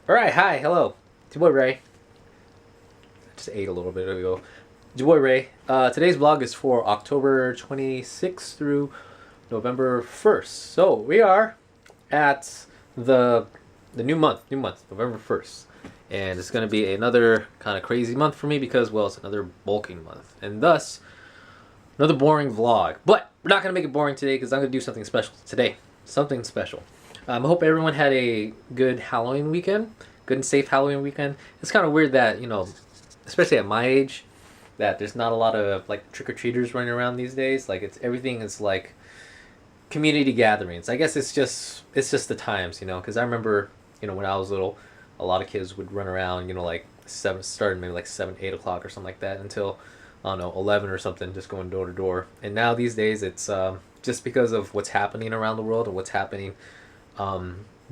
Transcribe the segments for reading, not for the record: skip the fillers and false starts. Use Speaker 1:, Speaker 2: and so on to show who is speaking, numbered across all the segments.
Speaker 1: All right, hi, hello. It's your boy Ray. I just ate a little bit ago. It's your boy Ray. Today's vlog is for October 26th through November 1st. So we are at the new month, November 1st. And it's going to be another kind of crazy month for me because, well, it's another bulking month. And thus, another boring vlog. But we're not going to make it boring today because I'm going to do something special today. Something special. I hope everyone had a good Halloween weekend, good and safe Halloween weekend. It's kind of weird that, especially at my age, that there's not a lot of like trick or treaters running around these days. Like everything is like community gatherings. I guess it's just the times, because I remember, when I was little, a lot of kids would run around, like starting maybe like 7, 8 o'clock or something like that until I don't know 11 or something, just going door to door. And now these days it's just because of what's happening around the world and what's happening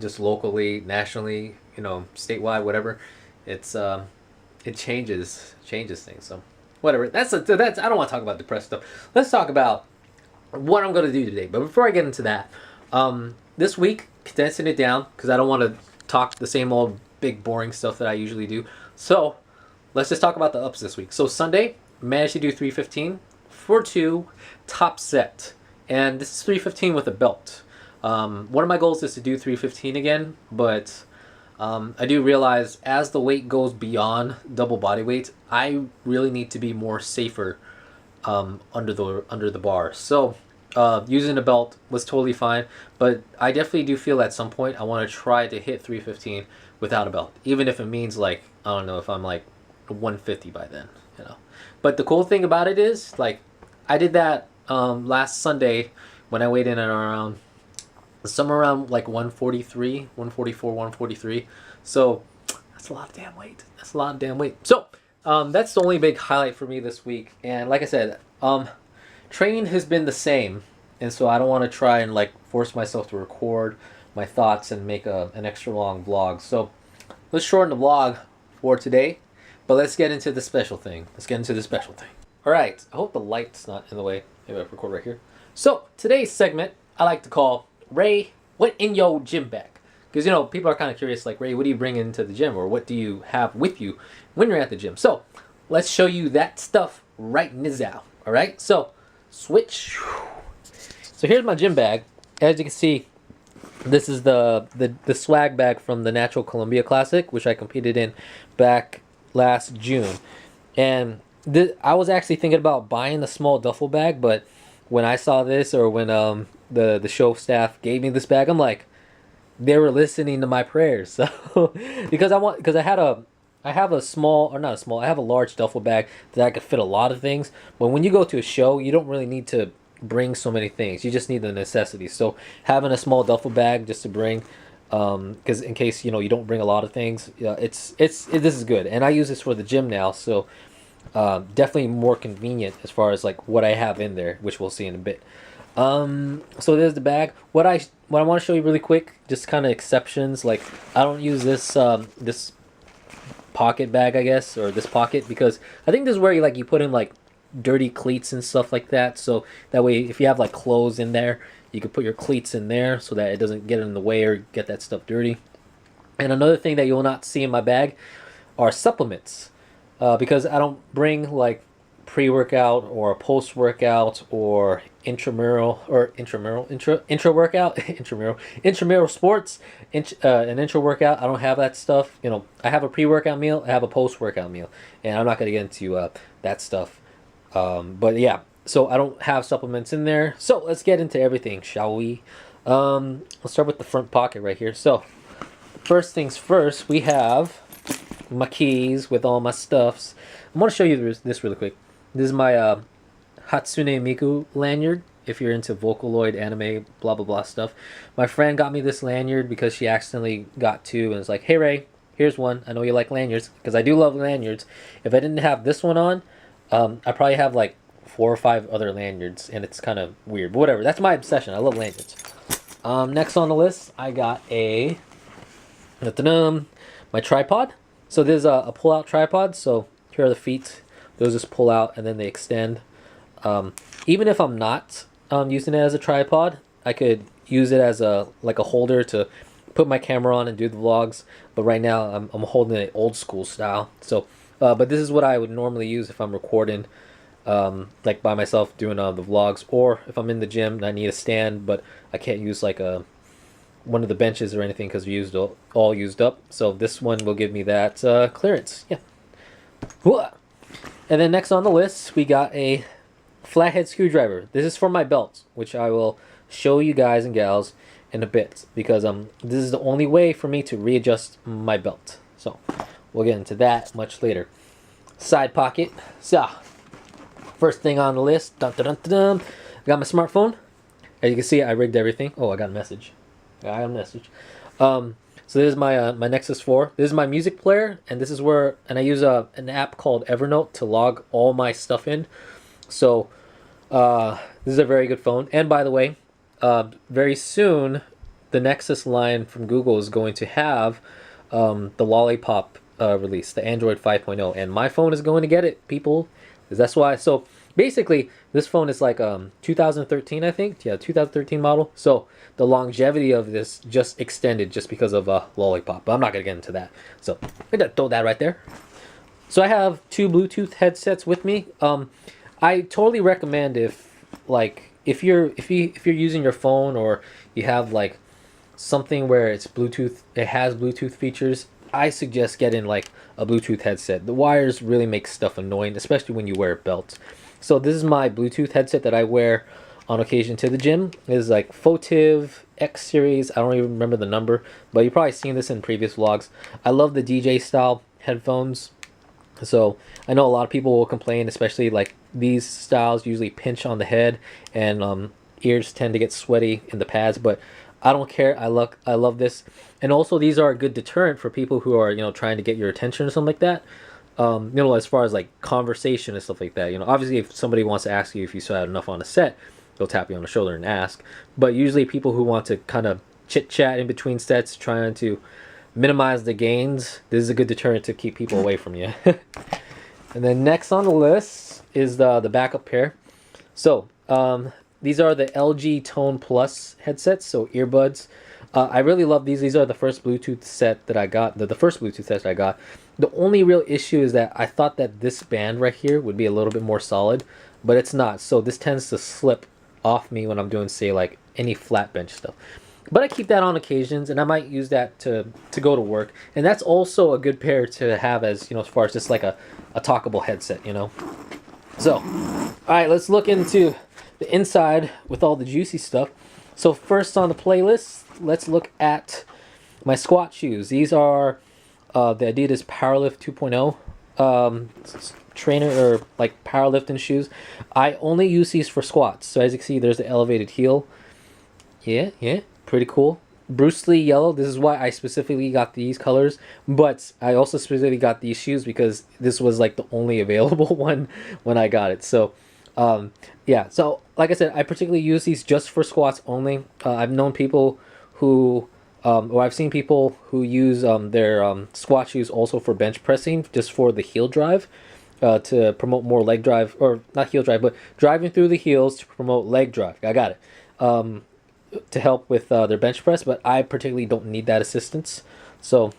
Speaker 1: just locally, nationally, statewide, whatever. It's it changes things. So whatever. That's I don't want to talk about depressed stuff. Let's talk about what I'm going to do today. But before I get into that, this week condensing it down because I don't want to talk the same old big boring stuff that I usually do. So let's just talk about the ups this week. So Sunday managed to do 315 for two top set, and this is 315 with a belt. One of my goals is to do 315 again, but I do realize as the weight goes beyond double body weight, I really need to be more safer under the bar. So using a belt was totally fine, but I definitely do feel at some point I want to try to hit 315 without a belt, even if it means like I don't know if I'm like 150 by then. But the cool thing about it is like I did that last Sunday when I weighed in at around somewhere around like 143, 144, 143. So that's a lot of damn weight. That's a lot of damn weight. So that's the only big highlight for me this week. And like I said, training has been the same, and so I don't want to try and like force myself to record my thoughts and make an extra long vlog. So let's shorten the vlog for today, but let's get into the special thing. All right. I hope the light's not in the way. Maybe I record right here. So today's segment I like to call Ray, what in your gym bag? Because people are kind of curious, like Ray, what do you bring into the gym, or what do you have with you when you're at the gym? So let's show you that stuff right now. All right. So switch. So here's my gym bag. As you can see, this is the swag bag from the Natural Columbia Classic, which I competed in back last June. And I was actually thinking about buying the small duffel bag, but when I saw this, or when the show staff gave me this bag, I'm like, they were listening to my prayers. So because I have a small, or not a small, I have a large duffel bag that I could fit a lot of things. But when you go to a show, you don't really need to bring so many things. You just need the necessities. So having a small duffel bag just to bring, because in case you don't bring a lot of things, this is good. And I use this for the gym now, so definitely more convenient as far as like what I have in there, which we'll see in a bit. So there's the bag. What I want to show you really quick, just kind of exceptions. Like I don't use this pocket bag, I guess, or this pocket, because I think this is where you put in like dirty cleats and stuff like that. So that way, if you have like clothes in there, you can put your cleats in there so that it doesn't get in the way or get that stuff dirty. And another thing that you will not see in my bag are supplements, because I don't bring like pre-workout or post-workout or intra workout intramural sports, an intra workout. I don't have that stuff. I have a pre-workout meal, I have a post-workout meal, and I'm not going to get into that stuff. But yeah, so I don't have supplements in there. So let's get into everything, shall we? Let's start with the front pocket right here. So first things first, we have my keys with all my stuffs. I'm going to show you this really quick. This is my Hatsune Miku lanyard. If you're into Vocaloid, anime, blah blah blah stuff, my friend got me this lanyard because she accidentally got two, and it's like, hey Ray, here's one. I know you like lanyards, because I do love lanyards. If I didn't have this one on, I probably have like 4 or 5 other lanyards, and it's kind of weird. But whatever, that's my obsession. I love lanyards. Next on the list, I got my tripod. So there's a pull-out tripod. So here are the feet. Those just pull out and then they extend. Even if I'm not using it as a tripod, I could use it as a holder to put my camera on and do the vlogs. But right now I'm holding it old school style. So, but this is what I would normally use if I'm recording, like by myself doing the vlogs, or if I'm in the gym and I need a stand, but I can't use like a one of the benches or anything because we used all used up. So this one will give me that clearance. Yeah. And then next on the list, we got a flathead screwdriver. This is for my belt, which I will show you guys and gals in a bit, because this is the only way for me to readjust my belt. So we'll get into that much later. Side pocket. So first thing on the list, dun, dun, dun, dun, dun. Got my smartphone. As you can see, I rigged everything. Oh, I got a message. So this is my my Nexus 4. This is my music player, and this is where, and I use an app called Evernote to log all my stuff in. So this is a very good phone. And by the way, very soon, the Nexus line from Google is going to have the Lollipop release, the Android 5.0, and my phone is going to get it, people. 'Cause that's why. So basically, this phone is like 2013, I think. Yeah, 2013 model. So the longevity of this just extended just because of Lollipop. But I'm not gonna get into that. So I gotta throw that right there. So I have two Bluetooth headsets with me. I totally recommend if you're using your phone, or you have like something where it's Bluetooth, it has Bluetooth features, I suggest getting like a Bluetooth headset. The wires really make stuff annoying, especially when you wear a belt. So this is my Bluetooth headset that I wear on occasion to the gym. It is like Fotiv X series. I don't even remember the number, but you've probably seen this in previous vlogs. I love the DJ style headphones. So I know a lot of people will complain, especially like these styles usually pinch on the head, and ears tend to get sweaty in the pads, but I don't care. I love this. And also these are a good deterrent for people who are, trying to get your attention or something like that. As far as like conversation and stuff like that. Obviously if somebody wants to ask you if you still had enough on a set, they'll tap you on the shoulder and ask. But usually people who want to kind of chit chat in between sets, trying to minimize the gains, this is a good deterrent to keep people away from you. And then next on the list is the backup pair. So these are the LG Tone Plus headsets, so earbuds. I really love these. These are the first Bluetooth set that I got. The first Bluetooth set I got. The only real issue is that I thought that this band right here would be a little bit more solid, but it's not. So this tends to slip off me when I'm doing, say, like any flat bench stuff. But I keep that on occasions, and I might use that to go to work. And that's also a good pair to have as, as far as just like a talkable headset, So, all right, let's look into the inside with all the juicy stuff. So first on the playlist, let's look at my squat shoes. These are the Adidas Powerlift 2.0 trainer, or like powerlifting shoes. I only use these for squats. So as you can see, there's the elevated heel. Yeah, pretty cool. Bruce Lee yellow. This is why I specifically got these colors, but I also specifically got these shoes because this was like the only available one when I got it. So yeah, so like I said, I particularly use these just for squats only. I've known people who or I've seen people who use their squat shoes also for bench pressing, just for the heel drive, to promote more leg drive, or not heel drive, but driving through the heels to promote leg drive. I got it. To help with their bench press, but I particularly don't need that assistance. So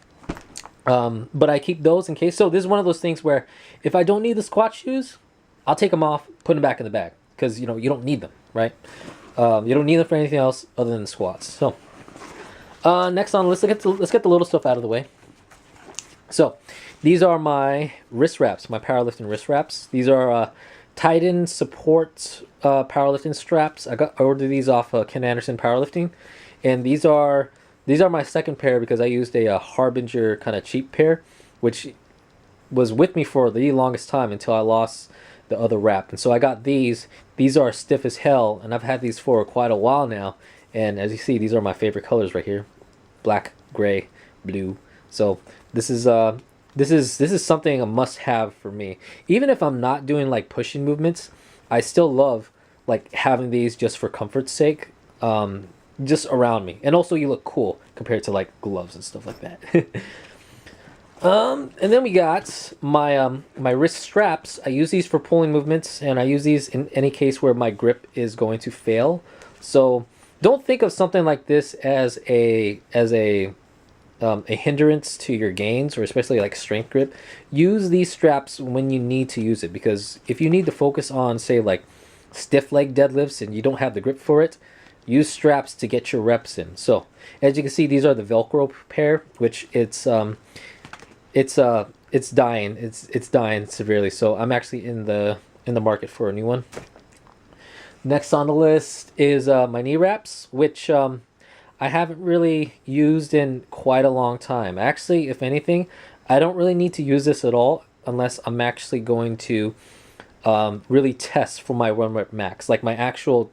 Speaker 1: but I keep those in case. So this is one of those things where if I don't need the squat shoes, I'll take them off, put them back in the bag, because you don't need them, right? You don't need them for anything else other than the squats. So next on, let's get the little stuff out of the way. So these are my wrist wraps, my powerlifting wrist wraps. These are Titan Support powerlifting straps. I ordered these off Ken Anderson Powerlifting, and these are my second pair because I used a Harbinger kind of cheap pair, which was with me for the longest time until I lost the other wrap. And so I got these. These are stiff as hell, and I've had these for quite a while now. And as you see, these are my favorite colors right here: black, gray, blue. So this is something a must-have for me. Even if I'm not doing like pushing movements, I still love like having these just for comfort's sake, just around me. And also you look cool compared to like gloves and stuff like that. And then we got my my wrist straps. I use these for pulling movements, and I use these in any case where my grip is going to fail. So don't think of something like this as a hindrance to your gains, or especially like strength grip. Use these straps when you need to use it, because if you need to focus on, say, like stiff leg deadlifts and you don't have the grip for it, use straps to get your reps in. So as you can see, these are the Velcro pair, which it's dying. It's dying severely. So I'm actually in the market for a new one. Next on the list is my knee wraps, which I haven't really used in quite a long time. Actually, if anything, I don't really need to use this at all unless I'm actually going to really test for my 1 rep max, like my actual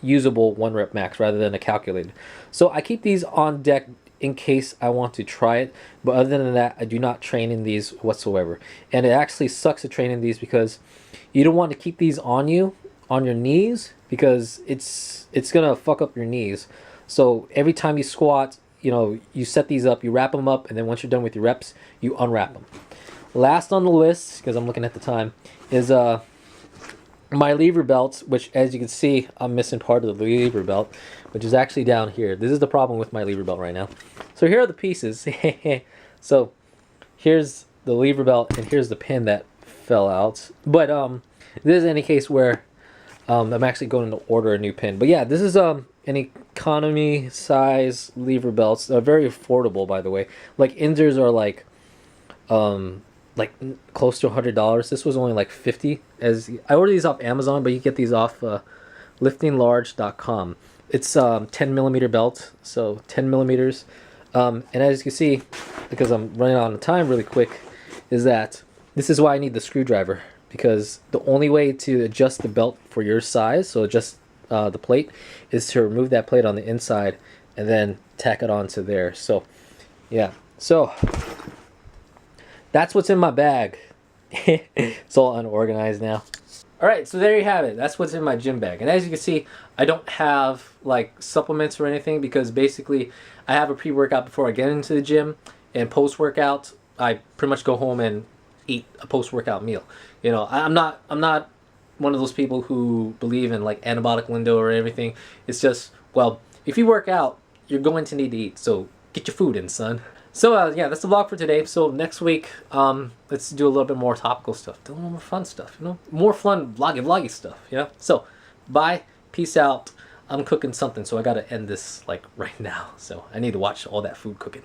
Speaker 1: usable 1 rep max rather than a calculated. So I keep these on deck in case I want to try it, but other than that, I do not train in these whatsoever. And it actually sucks to train in these because you don't want to keep these on you on your knees, because it's gonna fuck up your knees. So every time you squat, you set these up, you wrap them up, and then once you're done with your reps, you unwrap them. Last on the list, because I'm looking at the time, is my lever belt, which, as you can see, I'm missing part of the lever belt, which is actually down here. This is the problem with my lever belt right now. So here are the pieces. So here's the lever belt, and here's the pin that fell out. But this is any case where I'm actually going to order a new pin. But yeah, this is an economy size lever belts. Very affordable, by the way. Like Inzers are like close to $100. This was only like $50. As I ordered these off Amazon, but you get these off liftinglarge.com. It's 10 millimeter belt, so 10 millimeters. And as you can see, because I'm running out of time really quick, is that this is why I need the screwdriver, because the only way to adjust the belt for your size, so adjust the plate, is to remove that plate on the inside and then tack it onto there. So yeah, so that's what's in my bag. It's all unorganized now. All right, so there you have it. That's what's in my gym bag. And as you can see, I don't have like supplements or anything, because basically I have a pre-workout before I get into the gym, and post-workout I pretty much go home and eat a post-workout meal. I'm not one of those people who believe in like anabolic window or everything. It's just, well, if you work out, you're going to need to eat. So get your food in, son. So yeah, that's the vlog for today. So next week, let's do a little bit more topical stuff, do a little more fun stuff, more fun vloggy stuff. So bye, peace out. I'm cooking something, so I gotta end this like right now. So I need to watch all that food cooking.